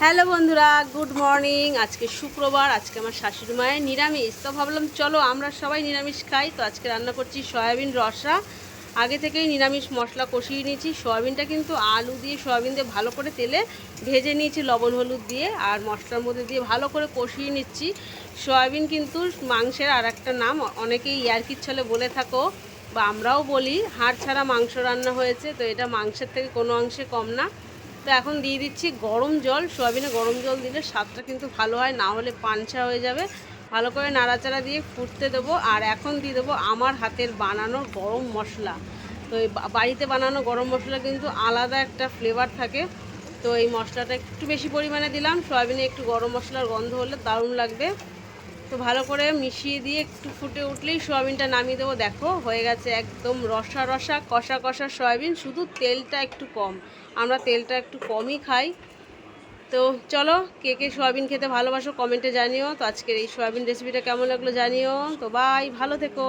Hello বন্ধুরা, good morning. আজকে শুক্রবার, আজকে আমার শাশুড়ি মায়ের নিরামিষ। তো ভাবলাম চলো আমরা সবাই নিরামিষ খাই। তো আজকে রান্না করছি সয়াবিন রসা। আগে থেকেই নিরামিষ মশলা কষিয়ে নিয়েছি। সয়াবিনটা কিন্তু আলু দিয়ে, সয়াবিন দিয়ে ভালো করে তেলে ভেজে নিয়েছি লবণ হলুদ দিয়ে, আর মশলার মধ্যে দিয়ে ভালো করে কষিয়ে নিচ্ছি। সয়াবিন কিন্তু মাংসের আর একটা নাম, অনেকেই ইয়ার্কির ছলে বলে থাকো বা আমরাও বলি, হাড় ছাড়া মাংস রান্না হয়েছে। তো এটা মাংসের থেকে কোনো অংশে কম না। তো এখন দিয়ে দিচ্ছি গরম জল। সয়াবিনে গরম জল দিলে স্বাদটা কিন্তু ভালো হয়, না হলে পানসা হয়ে যাবে। ভালো করে নাড়াচাড়া দিয়ে ফুটতে দেবো। আর এখন দিয়ে দেবো আমার হাতের বানানো গরম মশলা। তো এই বাড়িতে বানানো গরম মশলা কিন্তু আলাদা একটা ফ্লেভার থাকে। তো এই মশলাটা একটু বেশি পরিমাণে দিলাম। সয়াবিনে একটু গরম মশলার গন্ধ হলে দারুণ লাগবে। তো ভালো করে মিশিয়ে দিয়ে একটু ফুটে উঠলেই সয়াবিনটা নামিয়ে দেবো। দেখো হয়ে গেছে একদম রসা রসা কষা কষা সয়াবিন, শুধু তেলটা একটু কম। আমরা তেলটা একটু কমই খাই। তো চলো, কে কে সয়াবিন খেতে ভালোবাসো কমেন্টে জানিও। তো আজকের এই সয়াবিন রেসিপিটা কেমন লাগলো জানিও। তো বাই, ভালো থেকো।